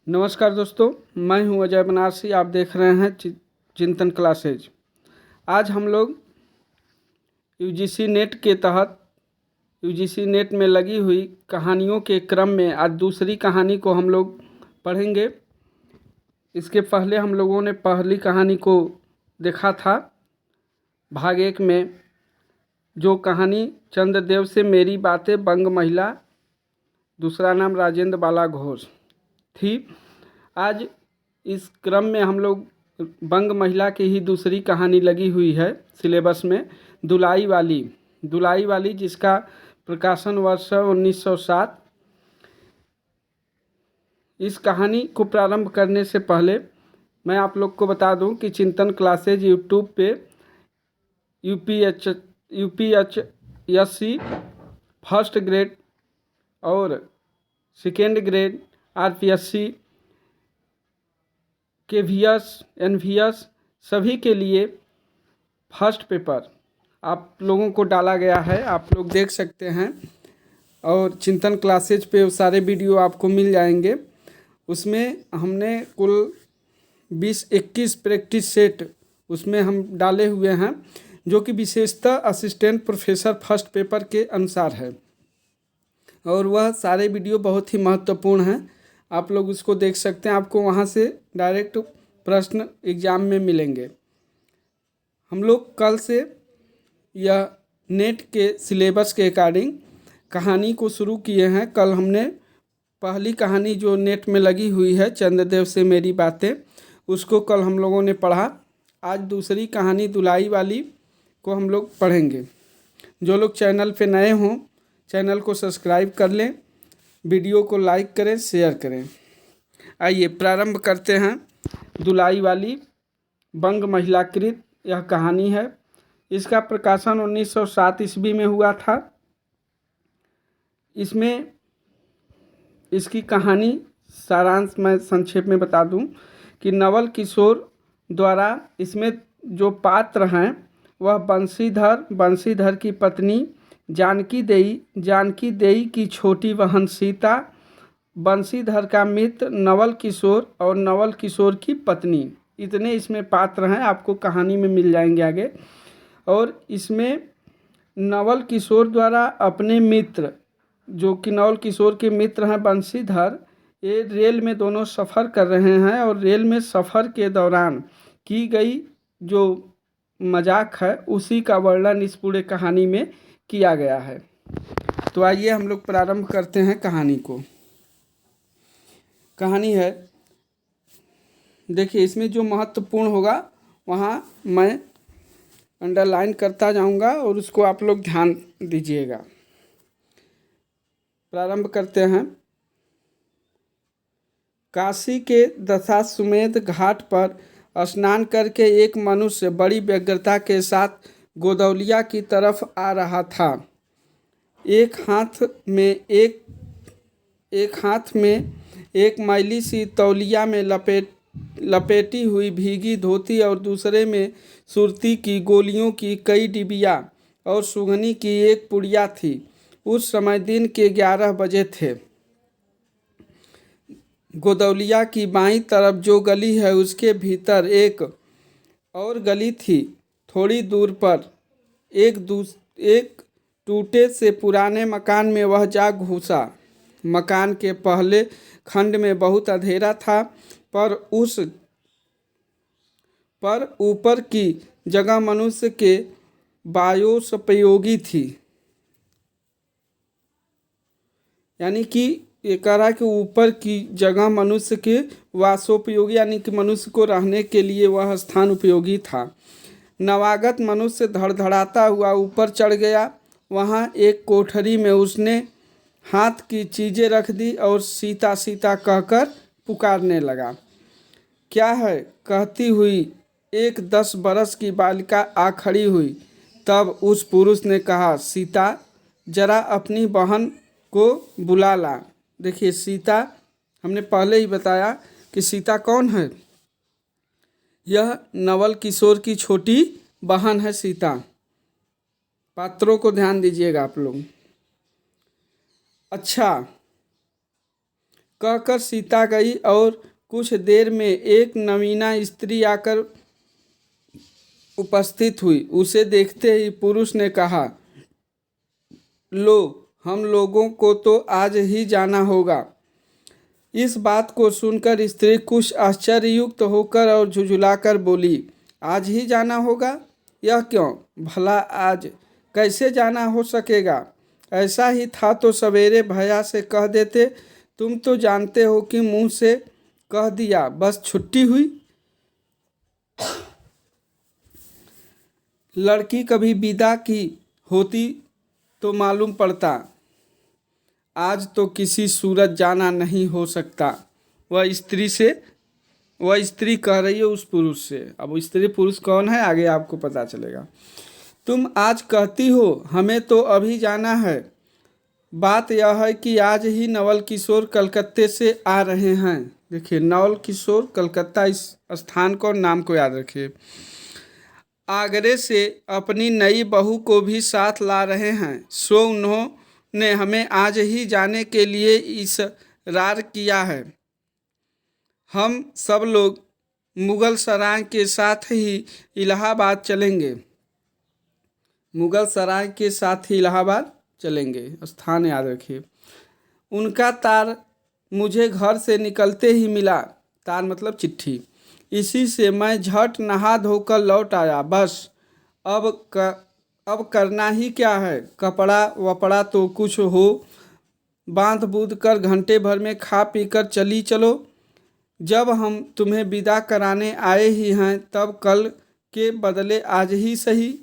नमस्कार दोस्तों, मैं हूं अजय बनारसी। आप देख रहे हैं चिंतन क्लासेज। आज हम लोग यूजीसी नेट के तहत यूजीसी नेट में लगी हुई कहानियों के क्रम में आज दूसरी कहानी को हम लोग पढ़ेंगे। इसके पहले हम लोगों ने पहली कहानी को देखा था भाग 1 में, जो कहानी चंद्रदेव से मेरी बातें बंग महिला, दूसरा नाम राजेंद्र बाला घोष थी। आज इस क्रम में हम लोग बंग महिला की ही दूसरी कहानी लगी हुई है सिलेबस में, दुलाई वाली, जिसका प्रकाशन वर्ष 1907। इस कहानी को प्रारंभ करने से पहले मैं आप लोग को बता दूं कि चिंतन क्लासेज यूट्यूब पे यूपीएचएससी फर्स्ट ग्रेड और second grade, RPSC, KVS, NVS सभी के लिए फर्स्ट पेपर आप लोगों को डाला गया है। आप लोग देख सकते हैं और चिंतन क्लासेज पे सारे वीडियो आपको मिल जाएंगे। उसमें हमने कुल 20-21 प्रैक्टिस सेट उसमें हम डाले हुए हैं, जो कि विशेषतः असिस्टेंट प्रोफेसर फर्स्ट पेपर के अनुसार है, और वह सारे वीडियो बहुत ही महत्वपूर्ण हैं। आप लोग उसको देख सकते हैं, आपको वहाँ से डायरेक्ट प्रश्न एग्ज़ाम में मिलेंगे। हम लोग कल से यह नेट के सिलेबस के अकॉर्डिंग कहानी को शुरू किए हैं। कल हमने पहली कहानी जो नेट में लगी हुई है, चंद्रदेव से मेरी बातें, उसको कल हम लोगों ने पढ़ा। आज दूसरी कहानी दुलाई वाली को हम लोग पढ़ेंगे। जो लोग चैनल पे नए हों, चैनल को सब्सक्राइब कर लें, वीडियो को लाइक करें, शेयर करें। आइए प्रारंभ करते हैं। दुलाई वाली बंग महिलाकृत यह कहानी है। इसका प्रकाशन 1907 ईस्वी में हुआ था। इसमें इसकी कहानी सारांश मैं संक्षेप में बता दूं कि नवल किशोर द्वारा इसमें जो पात्र हैं वह बंशीधर की पत्नी जानकी देई की छोटी बहन सीता, बंशीधर का मित्र नवल किशोर और नवल किशोर की पत्नी, इतने इसमें पात्र हैं। आपको कहानी में मिल जाएंगे आगे। और इसमें नवल किशोर द्वारा अपने मित्र, जो कि नवल किशोर के मित्र हैं बंशीधर, ये रेल में दोनों सफ़र कर रहे हैं, और रेल में सफ़र के दौरान की गई जो मजाक है उसी का वर्णन इस पूरे कहानी में किया गया है। तो आइए हम लोग प्रारंभ करते हैं कहानी को। कहानी है, देखिए इसमें जो महत्वपूर्ण होगा वहाँ मैं अंडरलाइन करता जाऊंगा और उसको आप लोग ध्यान दीजिएगा। प्रारंभ करते हैं। काशी के दशाश्वमेध घाट पर स्नान करके एक मनुष्य बड़ी व्यग्रता के साथ गोदौलिया की तरफ आ रहा था। एक हाथ में एक मैली सी तौलिया में लपेटी हुई भीगी धोती और दूसरे में सुरती की गोलियों की कई डिबिया और सुगनी की एक पुड़िया थी। उस समय दिन के 11 बजे थे। गोदौलिया की बाईं तरफ जो गली है उसके भीतर एक और गली थी। थोड़ी दूर पर एक टूटे से पुराने मकान में वह जा घुसा। मकान के पहले खंड में बहुत अंधेरा था, पर ऊपर की जगह मनुष्य के वायोपयोगी थी। यानी कि ये कह रहा है कि ऊपर की जगह मनुष्य के वासोपयोगी, यानी कि मनुष्य को रहने के लिए वह स्थान उपयोगी था। नवागत मनुष्य धड़धड़ाता हुआ ऊपर चढ़ गया। वहाँ एक कोठरी में उसने हाथ की चीज़ें रख दी और सीता सीता कहकर पुकारने लगा। क्या है, कहती हुई एक 10 बरस की बालिका आ खड़ी हुई। तब उस पुरुष ने कहा, सीता, जरा अपनी बहन को बुला ला। देखिए सीता, हमने पहले ही बताया कि सीता कौन है। यह नवल किशोर की छोटी बहन है सीता। पात्रों को ध्यान दीजिएगा आप लोग। अच्छा, कहकर सीता गई और कुछ देर में एक नवीना स्त्री आकर उपस्थित हुई। उसे देखते ही पुरुष ने कहा, लो, हम लोगों को तो आज ही जाना होगा। इस बात को सुनकर स्त्री कुछ आश्चर्ययुक्त होकर और झुझुलाकर बोली, आज ही जाना होगा? यह क्यों? भला आज कैसे जाना हो सकेगा? ऐसा ही था तो सवेरे भैया से कह देते। तुम तो जानते हो कि मुंह से कह दिया बस छुट्टी हुई। लड़की कभी विदा की होती तो मालूम पड़ता। आज तो किसी सूरत जाना नहीं हो सकता। वह स्त्री कह रही है उस पुरुष से। अब स्त्री पुरुष कौन है आगे आपको पता चलेगा। तुम आज कहती हो हमें तो अभी जाना है। बात यह है कि आज ही नवल किशोर कलकत्ते से आ रहे हैं। देखिए, नवल किशोर कलकत्ता, इस स्थान को नाम को याद रखिए। आगरे से अपनी नई बहू को भी साथ ला रहे हैं। सो उन्होंने हमें आज ही जाने के लिए इसरार किया है। हम सब लोग मुगल सराय के साथ ही इलाहाबाद चलेंगे। मुगल सराय के साथ ही इलाहाबाद चलेंगे, स्थान याद रखिए। उनका तार मुझे घर से निकलते ही मिला। तार मतलब चिट्ठी। इसी से मैं झट नहा धोकर लौट आया। बस अब करना ही क्या है? कपड़ा वपड़ा तो कुछ हो बांध बूंद कर घंटे भर में खा पी कर चली चलो। जब हम तुम्हें विदा कराने आए ही हैं तब कल के बदले आज ही सही।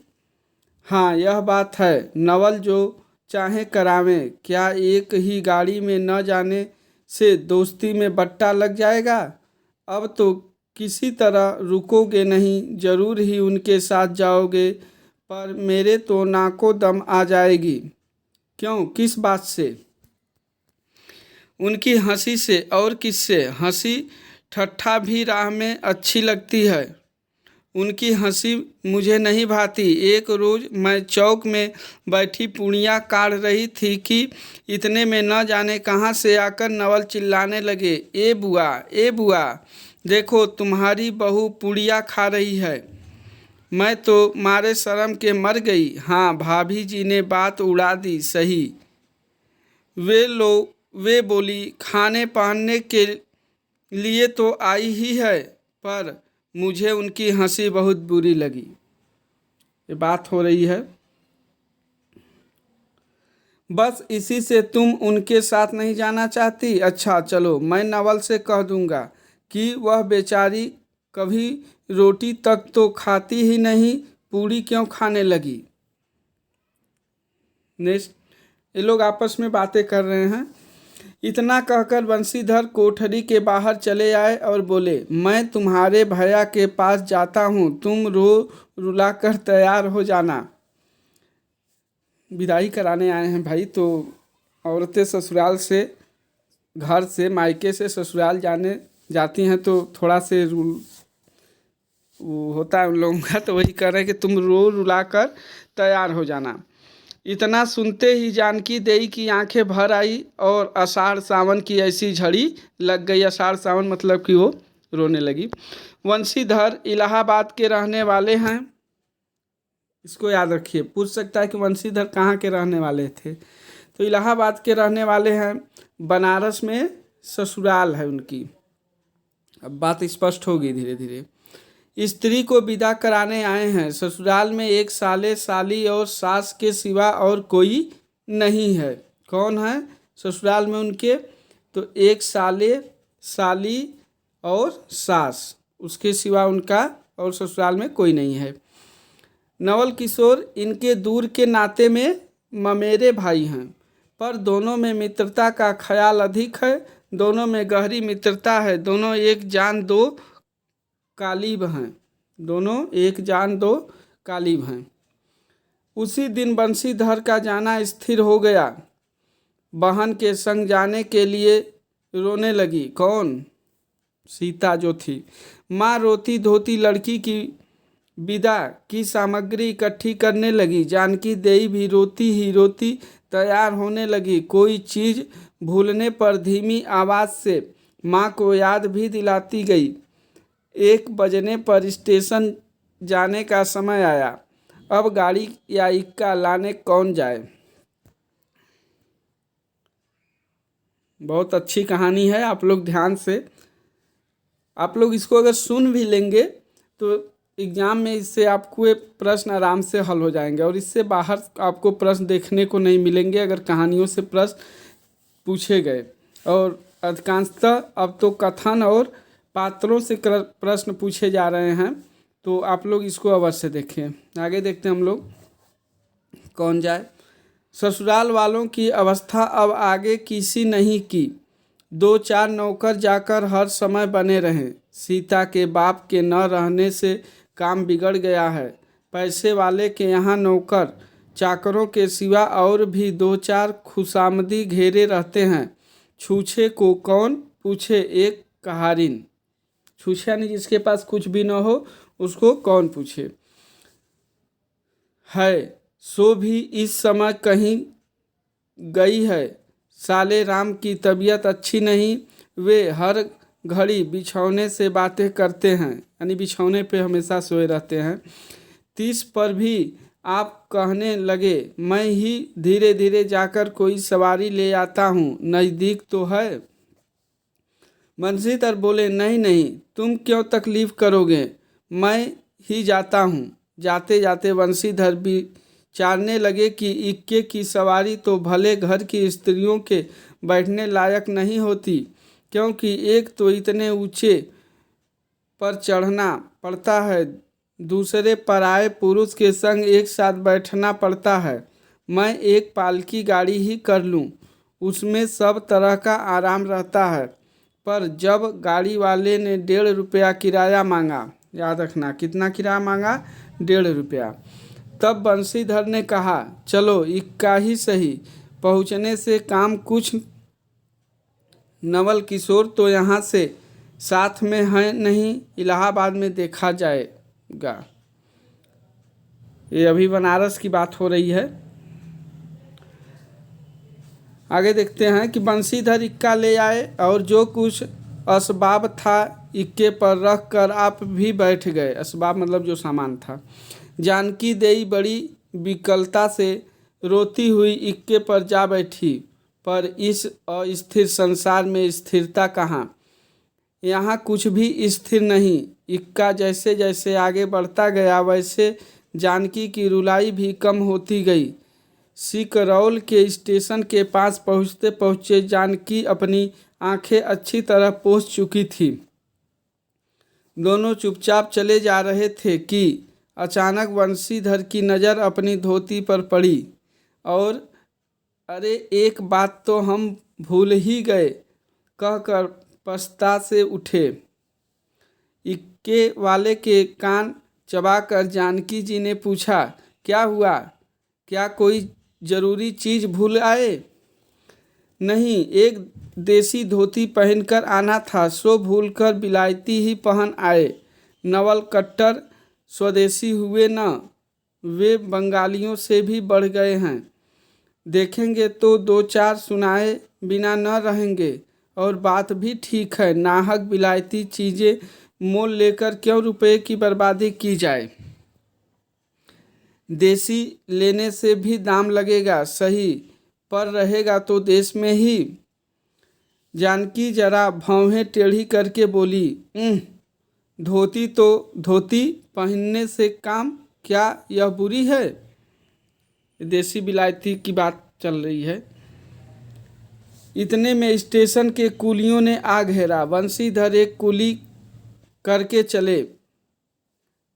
हाँ, यह बात है, नवल जो चाहे करावें। क्या एक ही गाड़ी में न जाने से दोस्ती में बट्टा लग जाएगा? अब तो किसी तरह रुकोगे नहीं, जरूर ही उनके साथ जाओगे। पर मेरे तो नाको दम आ जाएगी। क्यों? किस बात से? उनकी हंसी से। और किससे? हंसी ठट्ठा भी राह में अच्छी लगती है। उनकी हंसी मुझे नहीं भाती। एक रोज़ मैं चौक में बैठी पूड़ियाँ काढ़ रही थी कि इतने में न जाने कहाँ से आकर नवल चिल्लाने लगे, ए बुआ, ए बुआ, देखो तुम्हारी बहू पूड़ियाँ खा रही है। मैं तो मारे शर्म के मर गई। हाँ, भाभी जी ने बात उड़ा दी सही। वे बोली, खाने पहनने के लिए तो आई ही है। पर मुझे उनकी हंसी बहुत बुरी लगी। ये बात हो रही है। बस इसी से तुम उनके साथ नहीं जाना चाहती? अच्छा चलो, मैं नवल से कह दूंगा कि वह बेचारी कभी रोटी तक तो खाती ही नहीं, पूड़ी क्यों खाने लगी। नेक्स्ट, ये लोग आपस में बातें कर रहे हैं। इतना कहकर बंशीधर कोठरी के बाहर चले आए और बोले, मैं तुम्हारे भैया के पास जाता हूँ, तुम रो रुला कर तैयार हो जाना। विदाई कराने आए हैं भाई, तो औरतें ससुराल से, घर से, मायके से ससुराल जाती हैं तो थोड़ा से वो होता है उन लोगों का। तो वही कह रहे हैं कि तुम रो रुला कर तैयार हो जाना। इतना सुनते ही जानकी देई की आंखें भर आई और आषाढ़ सावन की ऐसी झड़ी लग गई। आषाढ़ सावन मतलब कि वो रोने लगी। वंशीधर इलाहाबाद के रहने वाले हैं। इसको याद रखिए, पूछ सकता है कि वंशीधर कहाँ के रहने वाले थे। तो इलाहाबाद के रहने वाले हैं। बनारस में ससुराल है उनकी। अब बात स्पष्ट होगी धीरे धीरे। स्त्री को विदा कराने आए हैं। ससुराल में एक साले साली और सास के सिवा और कोई नहीं है। कौन है ससुराल में उनके? तो एक साले साली और सास, उसके सिवा उनका और ससुराल में कोई नहीं है। नवल किशोर इनके दूर के नाते में ममेरे भाई हैं, पर दोनों में मित्रता का ख्याल अधिक है। दोनों में गहरी मित्रता है। दोनों एक जान दो कालिब हैं। दोनों एक जान दो कालिब हैं। उसी दिन बंशीधर का जाना स्थिर हो गया। बहन के संग जाने के लिए रोने लगी। कौन? सीता जो थी। माँ रोती धोती लड़की की विदा की सामग्री इकट्ठी करने लगी। जानकी देई भी रोती ही रोती तैयार होने लगी। कोई चीज़ भूलने पर धीमी आवाज़ से माँ को याद भी दिलाती गई। 1 बजने पर स्टेशन जाने का समय आया। अब गाड़ी या इक्का लाने कौन जाए। बहुत अच्छी कहानी है। आप लोग ध्यान से, आप लोग इसको अगर सुन भी लेंगे तो एग्ज़ाम में इससे आपको ये प्रश्न आराम से हल हो जाएंगे और इससे बाहर आपको प्रश्न देखने को नहीं मिलेंगे अगर कहानियों से प्रश्न पूछे गए। और अधिकांशतः अब तो कथन और पात्रों से प्रश्न पूछे जा रहे हैं, तो आप लोग इसको अवश्य देखें। आगे देखते हैं हम लोग। कौन जाए। ससुराल वालों की अवस्था अब आगे किसी नहीं की। 2-4 नौकर जाकर हर समय बने रहें। सीता के बाप के न रहने से काम बिगड़ गया है। पैसे वाले के यहाँ नौकर चाकरों के सिवा और भी 2-4 खुशामदी घेरे रहते हैं। छूछे को कौन पूछे एक कहारिन। छूछा नहीं, जिसके पास कुछ भी न हो उसको कौन पूछे। है सो भी इस समय कहीं गई है। साले राम की तबीयत अच्छी नहीं। वे हर घड़ी बिछौने से बातें करते हैं, यानी बिछौने पे हमेशा सोए रहते हैं। 30 पर भी आप कहने लगे मैं ही धीरे धीरे जाकर कोई सवारी ले आता हूँ, नज़दीक तो है। बंसीधर बोले नहीं नहीं, तुम क्यों तकलीफ़ करोगे, मैं ही जाता हूँ। जाते जाते बंसीधर भी चारने लगे कि इक्के की सवारी तो भले घर की स्त्रियों के बैठने लायक नहीं होती, क्योंकि एक तो इतने ऊंचे पर चढ़ना पड़ता है, दूसरे पराये पुरुष के संग एक साथ बैठना पड़ता है। मैं एक पालकी गाड़ी ही कर लूँ, उसमें सब तरह का आराम रहता है। पर जब गाड़ी वाले ने 1.5 रुपया किराया मांगा, याद रखना कितना किराया मांगा, 1.5 रुपया, तब बंसीधर ने कहा चलो इक्का ही सही, पहुँचने से काम कुछ। नवल किशोर तो यहाँ से साथ में है नहीं, इलाहाबाद में देखा जाएगा। ये अभी बनारस की बात हो रही है। आगे देखते हैं कि बंसीधर इक्का ले आए और जो कुछ असबाब था इक्के पर रख कर आप भी बैठ गए। असबाब मतलब जो सामान था। जानकी देई बड़ी विकलता से रोती हुई इक्के पर जा बैठी। पर इस अस्थिर संसार में स्थिरता कहाँ। यहाँ कुछ भी स्थिर नहीं। इक्का जैसे जैसे आगे बढ़ता गया वैसे जानकी की रुलाई भी कम होती गई। सिकरौल के स्टेशन के पास पहुँचते पहुँचे जानकी अपनी आंखें अच्छी तरह पोंछ चुकी थी। दोनों चुपचाप चले जा रहे थे कि अचानक बंसीधर की नज़र अपनी धोती पर पड़ी और अरे एक बात तो हम भूल ही गए कहकर पछता से उठे। इक्के वाले के कान चबाकर जानकी जी ने पूछा क्या हुआ, क्या कोई ज़रूरी चीज़ भूल आए। नहीं, एक देसी धोती पहनकर आना था, सो भूलकर बिलायती ही पहन आए। नवल कट्टर स्वदेशी हुए न, वे बंगालियों से भी बढ़ गए हैं। देखेंगे तो 2-4 सुनाए बिना न रहेंगे। और बात भी ठीक है, नाहक बिलायती चीज़ें मोल लेकर क्यों रुपए की बर्बादी की जाए। देसी लेने से भी दाम लगेगा सही, पर रहेगा तो देश में ही। जानकी जरा भौहें टेढ़ी करके बोली धोती तो धोती पहनने से काम क्या यह बुरी है। देसी बिलायती की बात चल रही है। इतने में स्टेशन के कुलियों ने आ घेरा। बंसीधर एक कुली करके चले।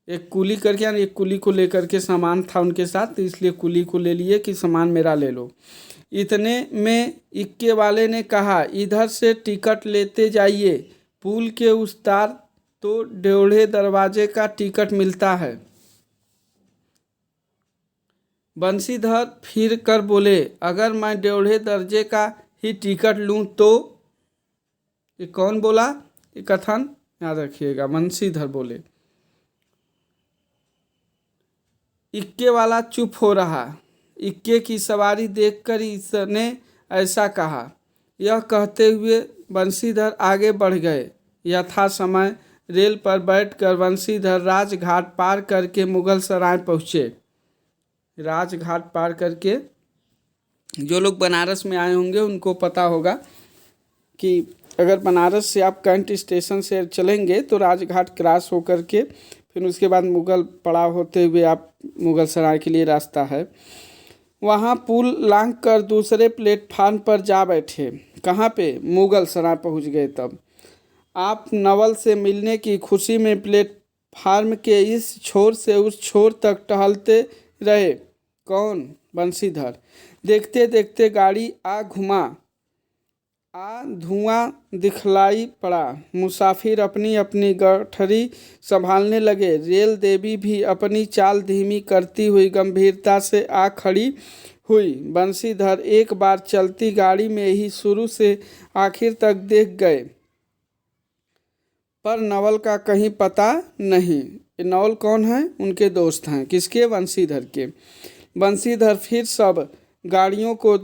एक कुली करके यानी एक कुली को लेकर के सामान था उनके साथ, तो इसलिए कुली को ले लिए कि सामान मेरा ले लो। इतने में इक्के वाले ने कहा इधर से टिकट लेते जाइए, पुल के उस तार तो ड्योढ़े दरवाजे का टिकट मिलता है। बंसीधर फिर कर बोले अगर मैं ड्योढ़े दर्जे का ही टिकट लूँ तो। ये कौन बोला, ये कथन याद रखिएगा, बंसीधर बोले। इक्के वाला चुप हो रहा। इक्के की सवारी देखकर इसने ऐसा कहा। यह कहते हुए बंशीधर आगे बढ़ गए। यथा समय रेल पर बैठकर बंशीधर राजघाट पार करके मुगल सराय पहुँचे। राजघाट पार करके, जो लोग बनारस में आए होंगे उनको पता होगा कि अगर बनारस से आप कैंट स्टेशन से चलेंगे तो राजघाट क्रॉस होकर के फिर उसके बाद मुगल पड़ाव होते हुए आप मुगल सराय के लिए रास्ता है। वहाँ पुल लांघ कर दूसरे प्लेटफार्म पर जा बैठे। कहाँ पे? मुगल सराय पहुँच गए। तब आप नवल से मिलने की खुशी में प्लेटफार्म के इस छोर से उस छोर तक टहलते रहे। कौन? बंशीधर। देखते देखते गाड़ी धुआं दिखलाई पड़ा। मुसाफिर अपनी अपनी गठरी संभालने लगे। रेल देवी भी अपनी चाल धीमी करती हुई गंभीरता से आ खड़ी हुई। बंशीधर एक बार चलती गाड़ी में ही शुरू से आखिर तक देख गए, पर नवल का कहीं पता नहीं। नवल कौन है? उनके दोस्त हैं। किसके? बंशीधर के। बंशीधर फिर सब गाड़ियों को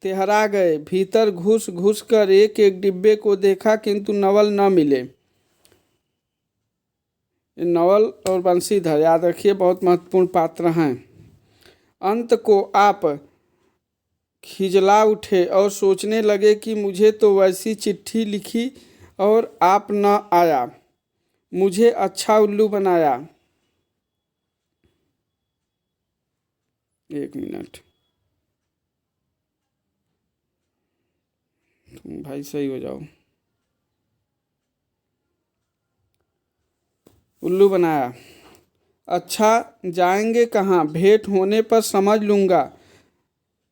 तेहरा गए। भीतर घुस घुस कर एक एक डिब्बे को देखा, किंतु नवल न मिले। नवल और बंशीधर याद रखिए, बहुत महत्वपूर्ण पात्र हैं। अंत को आप खिजला उठे और सोचने लगे कि मुझे तो वैसी चिट्ठी लिखी और आप न आया, मुझे अच्छा उल्लू बनाया। एक मिनट, तुम भाई सही हो जाओ। उल्लू बनाया। अच्छा, जाएंगे कहाँ? भेंट होने पर समझ लूँगा।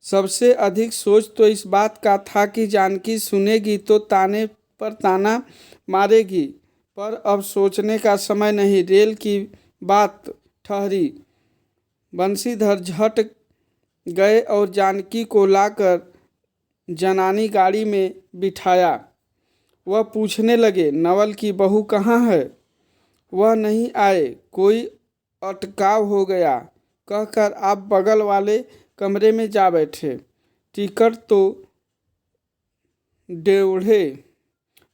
सबसे अधिक सोच तो इस बात का था कि जानकी सुनेगी तो ताने पर ताना मारेगी, पर अब सोचने का समय नहीं। रेल की बात ठहरी। बंशीधर झट गए और जानकी को लाकर जनानी गाड़ी में बिठाया। वह पूछने लगे, नवल की बहू कहाँ है? वह नहीं आए, कोई अटकाव हो गया, कहकर आप बगल वाले कमरे में जा बैठे। टिकट तो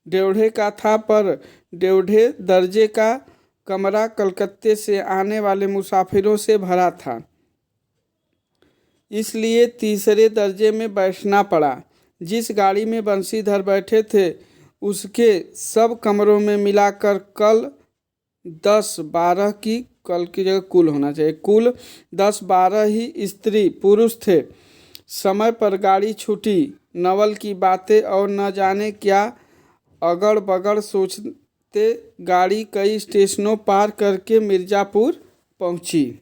डेढ़े का था, पर डेढ़े दर्जे का कमरा कलकत्ते से आने वाले मुसाफिरों से भरा था, इसलिए तीसरे दर्जे में बैठना पड़ा। जिस गाड़ी में बंशीधर बैठे थे उसके सब कमरों में मिलाकर कल 10-12 की, कल की जगह कुल होना चाहिए, कुल 10-12 ही स्त्री पुरुष थे। समय पर गाड़ी छूटी। नवल की बातें और न जाने क्या अगड़ बगड़ सोचते गाड़ी कई स्टेशनों पार करके मिर्ज़ापुर पहुंची।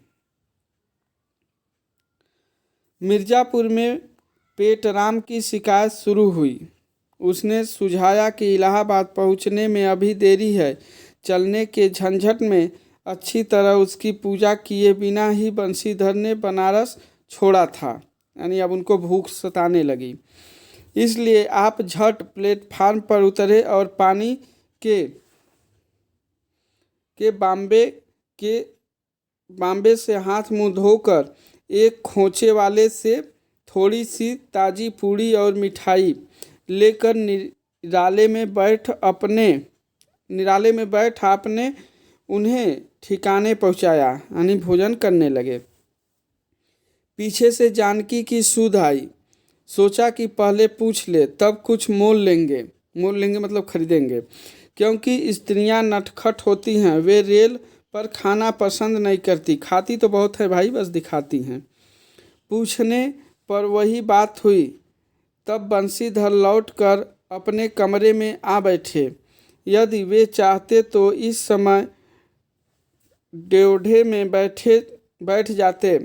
मिर्ज़ापुर में पेटराम की शिकायत शुरू हुई। उसने सुझाया कि इलाहाबाद पहुंचने में अभी देरी है। चलने के झंझट में अच्छी तरह उसकी पूजा किए बिना ही बंशीधर ने बनारस छोड़ा था, यानी अब उनको भूख सताने लगी। इसलिए आप झट प्लेटफार्म पर उतरे और पानी के बाम्बे से हाथ मुंह धोकर एक खोचे वाले से थोड़ी सी ताज़ी पूड़ी और मिठाई लेकर निराले में बैठ आपने उन्हें ठिकाने पहुंचाया, यानी भोजन करने लगे। पीछे से जानकी की सुध आई। सोचा कि पहले पूछ ले, तब कुछ मोल लेंगे मतलब खरीदेंगे, क्योंकि स्त्रियां नटखट होती हैं। वे रेल पर खाना पसंद नहीं करती, खाती तो बहुत है भाई, बस दिखाती हैं। पूछने पर वही बात हुई। तब बंशीधर लौटकर अपने कमरे में आ बैठे। यदि वे चाहते तो इस समय ड्योढ़े में बैठ जाते,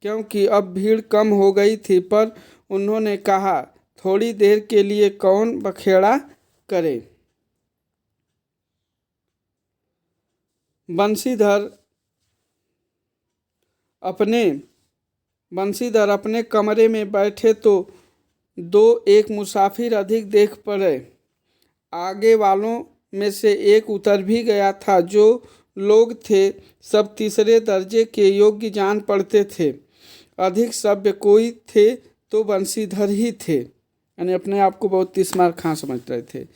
क्योंकि अब भीड़ कम हो गई थी, पर उन्होंने कहा, थोड़ी देर के लिए कौन बखेड़ा करे। बंशीधर अपने कमरे में बैठे तो एक मुसाफिर अधिक देख पड़े। आगे वालों में से एक उतर भी गया था। जो लोग थे सब तीसरे दर्जे के योग्य जान पड़ते थे। अधिक सभ्य कोई थे तो बंशीधर ही थे। यानी अपने आप को बहुत तीसमार खां समझ रहे थे।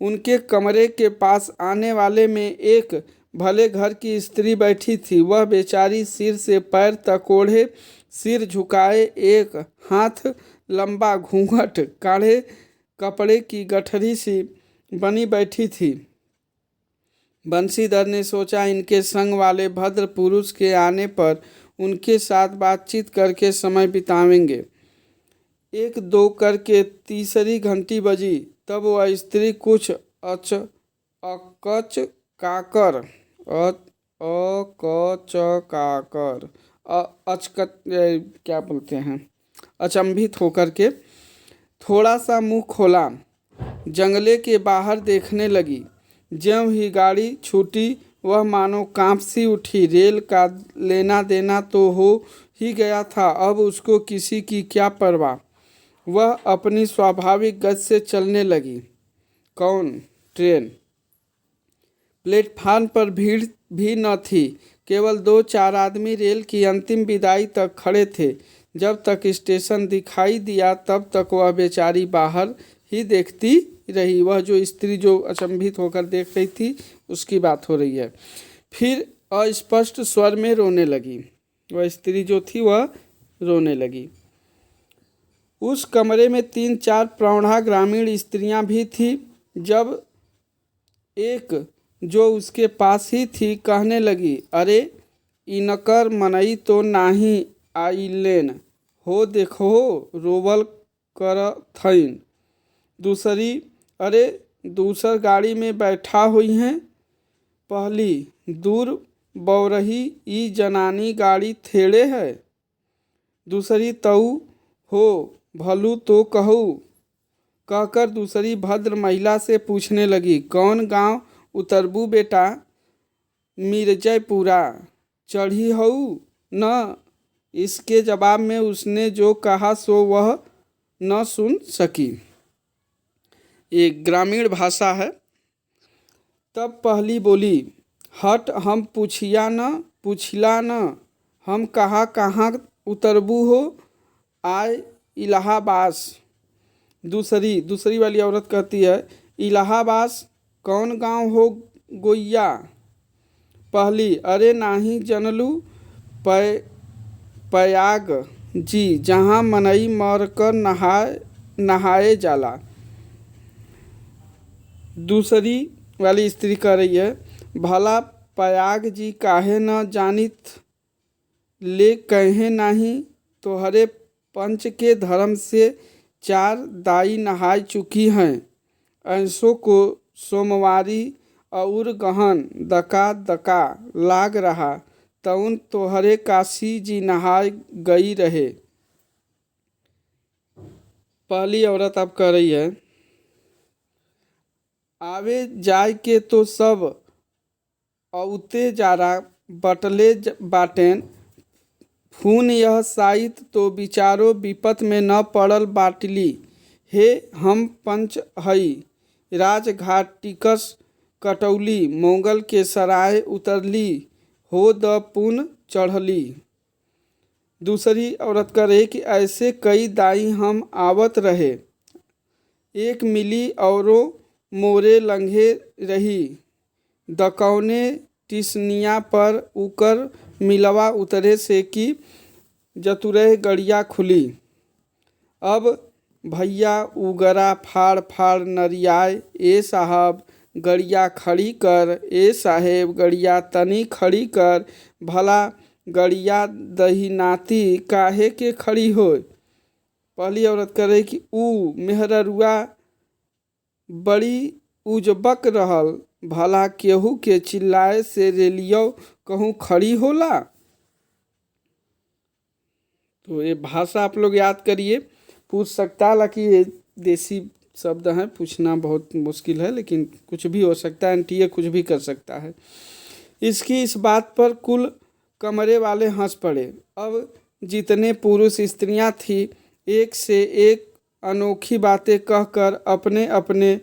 उनके कमरे के पास आने वाले में एक भले घर की स्त्री बैठी थी। वह बेचारी सिर से पैर तक ओढ़े, सिर झुकाए, एक हाथ लंबा घूंघट काढ़े कपड़े की गठरी सी बनी बैठी थी। बंशीधर ने सोचा, इनके संग वाले भद्र पुरुष के आने पर उनके साथ बातचीत करके समय बितावेंगे। एक दो करके तीसरी घंटी बजी। तब वह स्त्री कुछ क्या बोलते हैं, अचंभित होकर के थोड़ा सा मुंह खोला, जंगले के बाहर देखने लगी। ज्यों ही गाड़ी छूटी वह मानो कांप सी उठी। रेल का लेना देना तो हो ही गया था, अब उसको किसी की क्या परवाह। वह अपनी स्वाभाविक गति से चलने लगी। कौन? ट्रेन। प्लेटफार्म पर भीड़ भी न थी, केवल 2-4 आदमी रेल की अंतिम विदाई तक खड़े थे। जब तक स्टेशन दिखाई दिया तब तक वह बेचारी बाहर ही देखती रही। वह जो स्त्री जो अचंभित होकर देख रही थी उसकी बात हो रही है। फिर अस्पष्ट स्वर में रोने लगी। वह स्त्री जो थी वह रोने लगी। उस कमरे में 3-4 प्रौढ़ा ग्रामीण स्त्रियां भी थी। जब एक जो उसके पास ही थी कहने लगी, अरे इनकर मनई तो नाही आइलेन हो, देखो रोवल कर थईन। दूसरी, अरे दूसर गाड़ी में बैठा हुई हैं। पहली, दूर बौरही ई जनानी गाड़ी थेड़े है। दूसरी, तऊ हो भलू तो कहू। कहकर दूसरी भद्र महिला से पूछने लगी, कौन गांव उतरबू बेटा? मिर्जयपुरा चढ़ी हऊ न? इसके जवाब में उसने जो कहा सो वह न सुन सकी। एक ग्रामीण भाषा है। तब पहली बोली, हट हम पूछिला न, हम कहाँ उतरबू हो? आय इलाहाबाद। दूसरी वाली औरत कहती है, इलाहाबाद कौन गांव हो गोइया? पहली, अरे नाही जनलू, प्रयाग जी, जहाँ मनई मरकर नहाए जाला। दूसरी वाली स्त्री कह रही है, भला प्रयाग जी काहे न जानित ले, कहे नहीं तोहरे पंच के धर्म से 4 दाई नहाय चुकी हैं। ऐसों को सोमवारी और गहन दका लाग रहा, तउन तोहरे काशी जी नहाय गई रहे। पहली औरत अब कह रही है, आवे जाय के तो सब औते जारा बटले बाटेन, खून यह साइत तो विचारो विपत में न पड़ल बाटली। हे हम पंच हई, राजघाट टिकस कटौली, मोगल के सराय उतरली, हो द पुन चढ़ली। दूसरी औरत कह रही कि ऐसे कई दाई हम आवत रहे, एक मिली औरो मोरे लंघे रही, दकौने टिसनिया पर उकर मिलवा उतरे से कि जतुरह गड़िया खुली। अब भैया उगरा फाड़ नरियाय, ए साहब गड़िया खड़ी कर, ए साहेब गड़िया तनी खड़ी कर, भला गड़िया दहीनाती काहे के खड़ी हो। पहली औरत कह रही कि ऊ मेहररुआ बड़ी उजबक रहल, भला केहू के चिल्लाए से रेलियो कहूँ खड़ी होला। तो ये भाषा आप लोग याद करिए। पूछ सकता है, हालांकि ये देसी शब्द हैं, पूछना बहुत मुश्किल है, लेकिन कुछ भी हो सकता है, एनटीए कुछ भी कर सकता है। इसकी इस बात पर कुल कमरे वाले हंस पड़े। अब जितने पुरुष स्त्रियां थी एक से एक अनोखी बातें कहकर अपने अपने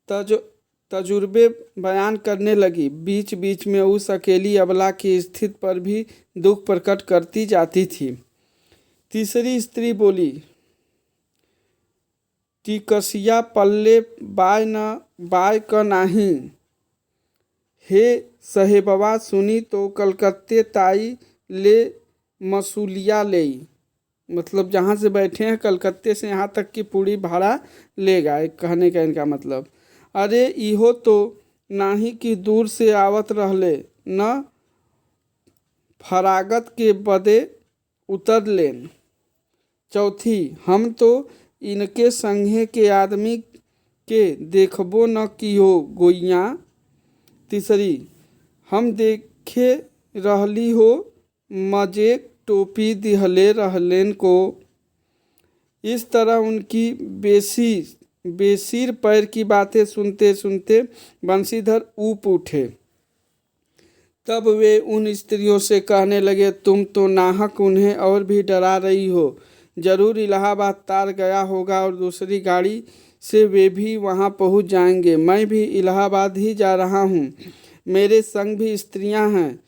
तजुर्बे बयान करने लगी। बीच बीच में उस अकेली अबला की स्थिति पर भी दुख प्रकट करती जाती थी। तीसरी स्त्री बोली, टिकसिया पल्ले बाय न बाय क नाही। हे साहेबवा सुनी तो कलकत्ते ताई ले मसूलिया लेई। मतलब जहाँ से बैठे हैं कलकत्ते से यहाँ तक की पूरी भाड़ा लेगा, एक कहने का इनका मतलब। अरे इहो तो नाही कि दूर से आवत रहले न फरागत के बदे उतर लेन। चौथी, हम तो इनके संघे के आदमी के देखबो न कियो गोइया। तीसरी, हम देखे रहली हो मजे टोपी दिहले रहलेन को। इस तरह उनकी बेसिर पैर की बातें सुनते सुनते बंशीधर ऊप उठे। तब वे उन स्त्रियों से कहने लगे, तुम तो नाहक उन्हें और भी डरा रही हो। जरूर इलाहाबाद तार गया होगा और दूसरी गाड़ी से वे भी वहां पहुंच जाएंगे। मैं भी इलाहाबाद ही जा रहा हूं। मेरे संग भी स्त्रियां हैं।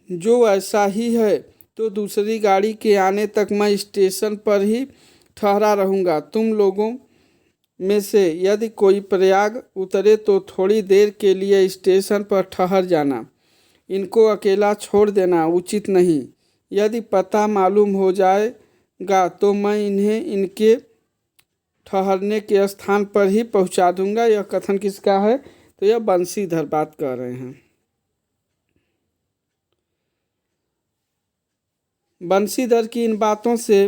जो ऐसा ही है तो दूसरी गाड़ी के आने तक मैं स्टेशन पर ही ठहरा रहूँगा। तुम लोगों में से यदि कोई प्रयाग उतरे तो थोड़ी देर के लिए स्टेशन पर ठहर जाना। इनको अकेला छोड़ देना उचित नहीं। यदि पता मालूम हो जाएगा तो मैं इन्हें इनके ठहरने के स्थान पर ही पहुंचा दूंगा। यह कथन किसका है? तो यह बंशीधर बात कर रहे हैं। बंशीधर की इन बातों से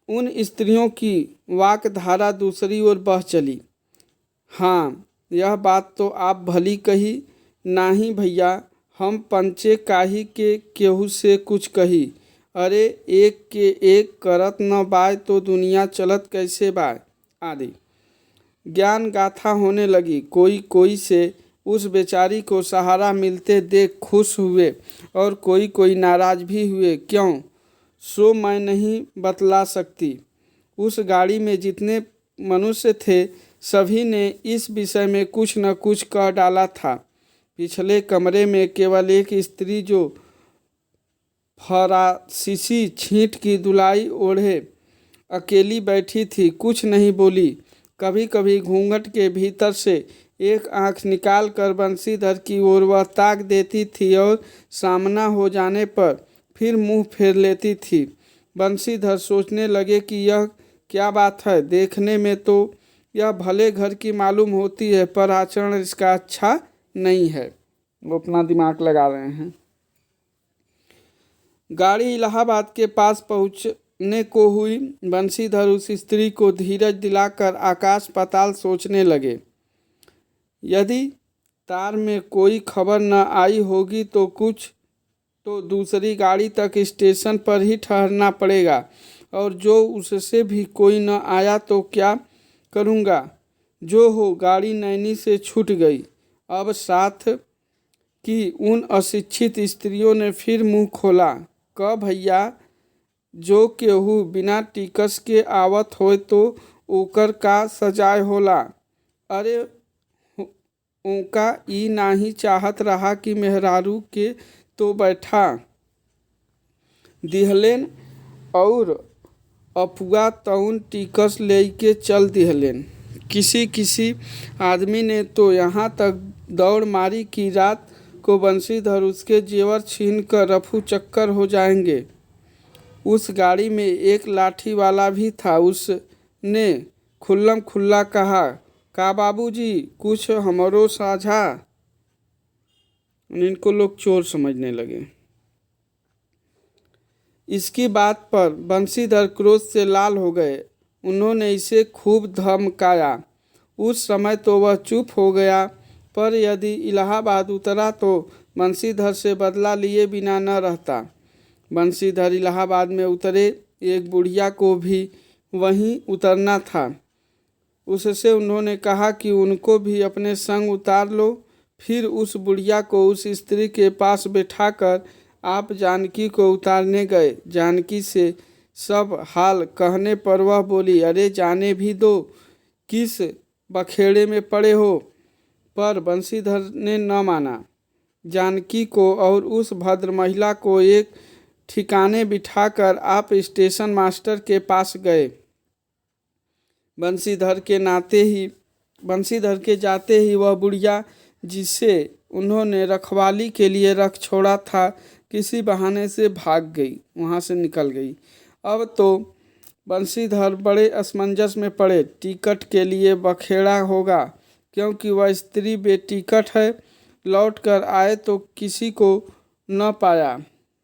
उन स्त्रियों की वाकधारा दूसरी ओर बह चली। हाँ, यह बात तो आप भली कही। नाही भैया, हम पंचे काही के केहू से कुछ कही। अरे एक के एक करत न बाय तो दुनिया चलत कैसे बाय आदि ज्ञान गाथा होने लगी। कोई कोई से उस बेचारी को सहारा मिलते देख खुश हुए और कोई कोई नाराज भी हुए। क्यों, सो मैं नहीं बतला सकती। उस गाड़ी में जितने मनुष्य थे सभी ने इस विषय में कुछ न कुछ कह डाला था। पिछले कमरे में केवल एक स्त्री जो फरासीसी छींट की दुलाई ओढ़े अकेली बैठी थी, कुछ नहीं बोली। कभी कभी घूंघट के भीतर से एक आंख निकाल कर बंशीधर की ओर वह ताक देती थी और सामना हो जाने पर फिर मुंह फेर लेती थी। बंशीधर सोचने लगे कि यह क्या बात है। देखने में तो यह भले घर की मालूम होती है पर आचरण इसका अच्छा नहीं है। वो अपना दिमाग लगा रहे हैं। गाड़ी इलाहाबाद के पास पहुंचने को हुई। बंशीधर उस स्त्री को धीरज दिलाकर आकाश पाताल सोचने लगे। यदि तार में कोई खबर न आई होगी तो दूसरी गाड़ी तक स्टेशन पर ही ठहरना पड़ेगा, और जो उससे भी कोई न आया तो क्या करूँगा। जो हो, गाड़ी नैनी से छूट गई। अब साथ की उन अशिक्षित स्त्रियों ने फिर मुंह खोला। क भैया, जो केहू बिना टिकस के आवत होए तो ओकर का सजाए होला। अरे ओका ई नाही चाहत रहा कि मेहरारू के तो बैठा दिहलेन और अपुआ तउन टिकस लेके चल दिहलेन। किसी आदमी ने तो यहाँ तक दौड़ मारी कि रात को बंशीधर उसके जेवर छीन कर रफू चक्कर हो जाएंगे। उस गाड़ी में एक लाठी वाला भी था। उसने खुल्लम खुल्ला कहा, का बाबूजी कुछ हमरो साझा। इनको लोग चोर समझने लगे। इसकी बात पर बंशीधर क्रोध से लाल हो गए। उन्होंने इसे खूब धमकाया। उस समय तो वह चुप हो गया, पर यदि इलाहाबाद उतरा तो बंशीधर से बदला लिए बिना न रहता। बंशीधर इलाहाबाद में उतरे। एक बुढ़िया को भी वहीं उतरना था। उससे उन्होंने कहा कि उनको भी अपने संग उतार लो। फिर उस बुढ़िया को उस स्त्री के पास बैठाकर आप जानकी को उतारने गए। जानकी से सब हाल कहने पर वह बोली, अरे जाने भी दो, किस बखेड़े में पड़े हो। पर बंशीधर ने न माना। जानकी को और उस भद्र महिला को एक ठिकाने बिठाकर आप स्टेशन मास्टर के पास गए। बंशीधर के जाते ही वह बुढ़िया जिसे उन्होंने रखवाली के लिए रख छोड़ा था किसी बहाने से भाग गई, वहाँ से निकल गई। अब तो बंशीधर बड़े असमंजस में पड़े। टिकट के लिए बखेड़ा होगा, क्योंकि वह स्त्री बेटिकट है। लौट कर आए तो किसी को न पाया।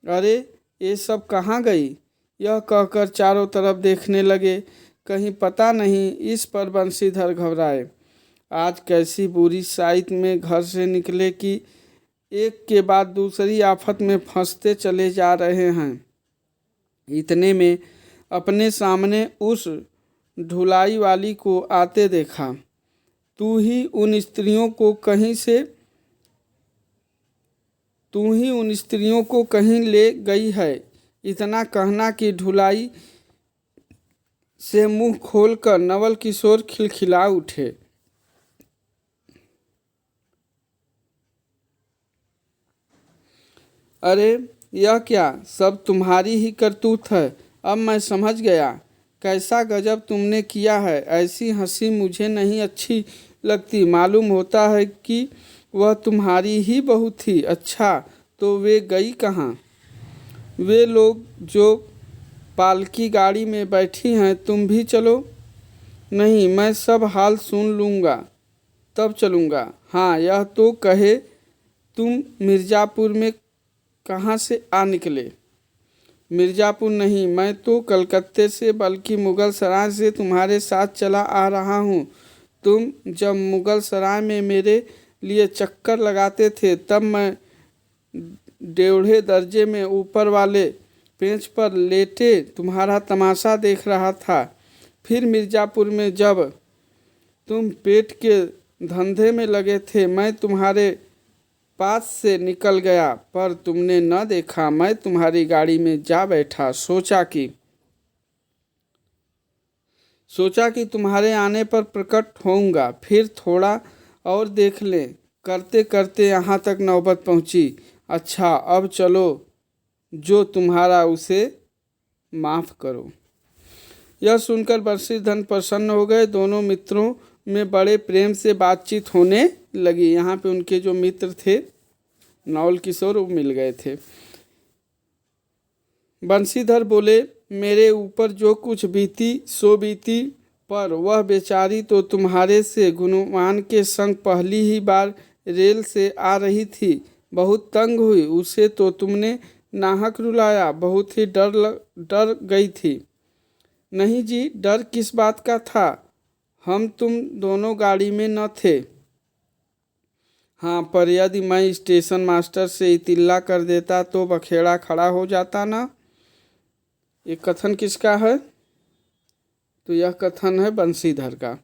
अरे ये सब कहाँ गई, यह कहकर चारों तरफ देखने लगे, कहीं पता नहीं। इस पर बंशीधर घबराए। आज कैसी बुरी साइत में घर से निकले कि एक के बाद दूसरी आफत में फंसते चले जा रहे हैं। इतने में अपने सामने उस ढुलाई वाली को आते देखा। तू ही उन स्त्रियों को कहीं ले गई है। इतना कहना कि ढुलाई से मुंह खोलकर नवल किशोर खिलखिला उठे। अरे यह क्या, सब तुम्हारी ही करतूत है। अब मैं समझ गया, कैसा गजब तुमने किया है। ऐसी हंसी मुझे नहीं अच्छी लगती। मालूम होता है कि वह तुम्हारी ही बहू थी। अच्छा, तो वे गई कहाँ? वे लोग जो पालकी गाड़ी में बैठी हैं, तुम भी चलो। नहीं, मैं सब हाल सुन लूँगा तब चलूँगा। हाँ, यह तो कहे तुम मिर्ज़ापुर में कहाँ से आ निकले? मिर्ज़ापुर नहीं, मैं तो कलकत्ते से, बल्कि मुगल सराय से तुम्हारे साथ चला आ रहा हूँ। तुम जब मुगल सराय में मेरे लिए चक्कर लगाते थे, तब मैं 1.5 दर्जे में ऊपर वाले पेंच पर लेटे तुम्हारा तमाशा देख रहा था। फिर मिर्ज़ापुर में जब तुम पेट के धंधे में लगे थे, मैं तुम्हारे पास से निकल गया, पर तुमने न देखा। मैं तुम्हारी गाड़ी में जा बैठा। सोचा कि तुम्हारे आने पर प्रकट होऊंगा, फिर थोड़ा और देख लें। करते करते यहाँ तक नौबत पहुँची। अच्छा, अब चलो, जो तुम्हारा उसे माफ़ करो। यह सुनकर बंशीधर प्रसन्न हो गए। दोनों मित्रों में बड़े प्रेम से बातचीत होने लगी। यहाँ पे उनके जो मित्र थे नवल किशोर, वो मिल गए थे। बंशीधर बोले, मेरे ऊपर जो कुछ बीती सो बीती, पर वह बेचारी तो तुम्हारे से गुणवान के संग पहली ही बार रेल से आ रही थी। बहुत तंग हुई। उसे तो तुमने नाहक रुलाया। बहुत ही डर गई थी। नहीं जी, डर किस बात का था? हम तुम दोनों गाड़ी में न थे। हाँ, पर यदि मैं स्टेशन मास्टर से इतिल्ला कर देता तो बखेड़ा खड़ा हो जाता ना। ये कथन किसका है? तो यह कथन है बंशीधर का।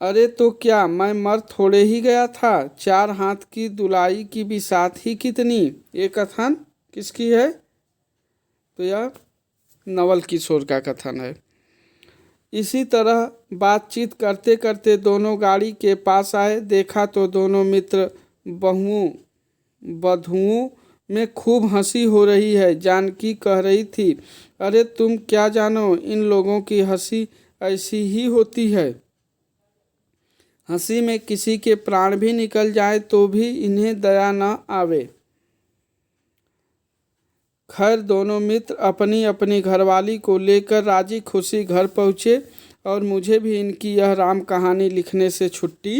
अरे तो क्या मैं मर थोड़े ही गया था? 4 हाथ की दुलाई की बिसात ही कितनी। ये कथन किसकी है? तो यह नवल किशोर का कथन है। इसी तरह बातचीत करते करते दोनों गाड़ी के पास आए। देखा तो दोनों मित्र बधुओं में खूब हंसी हो रही है। जानकी कह रही थी, अरे तुम क्या जानो, इन लोगों की हंसी ऐसी ही होती है। हंसी में किसी के प्राण भी निकल जाए तो भी इन्हें दया न आवे। खैर, दोनों मित्र अपनी अपनी घरवाली को लेकर राजी खुशी घर पहुँचे और मुझे भी इनकी यह राम कहानी लिखने से छुट्टी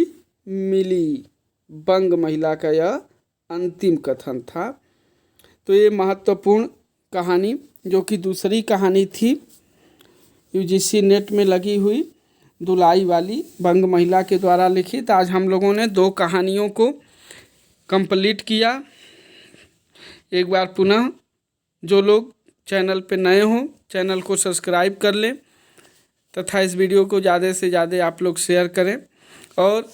मिली। बंग महिला का यह अंतिम कथन था। तो ये महत्वपूर्ण कहानी, जो कि दूसरी कहानी थी UGC नेट में लगी हुई, दुलाई वाली, बंग महिला के द्वारा लिखित। आज हम लोगों ने 2 कहानियों को कंप्लीट किया। एक बार पुनः जो लोग चैनल पे नए हों, चैनल को सब्सक्राइब कर लें तथा इस वीडियो को ज़्यादा से ज़्यादा आप लोग शेयर करें और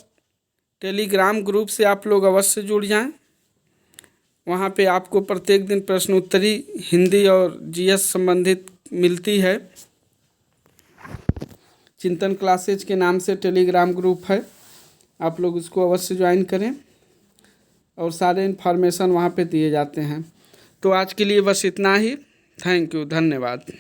टेलीग्राम ग्रुप से आप लोग अवश्य जुड़ जाएं। वहाँ पे आपको प्रत्येक दिन प्रश्नोत्तरी हिंदी और GS संबंधित मिलती है। चिंतन क्लासेज के नाम से टेलीग्राम ग्रुप है, आप लोग उसको अवश्य ज्वाइन करें और सारे इन्फॉर्मेशन वहाँ पे दिए जाते हैं। तो आज के लिए बस इतना ही। थैंक यू, धन्यवाद।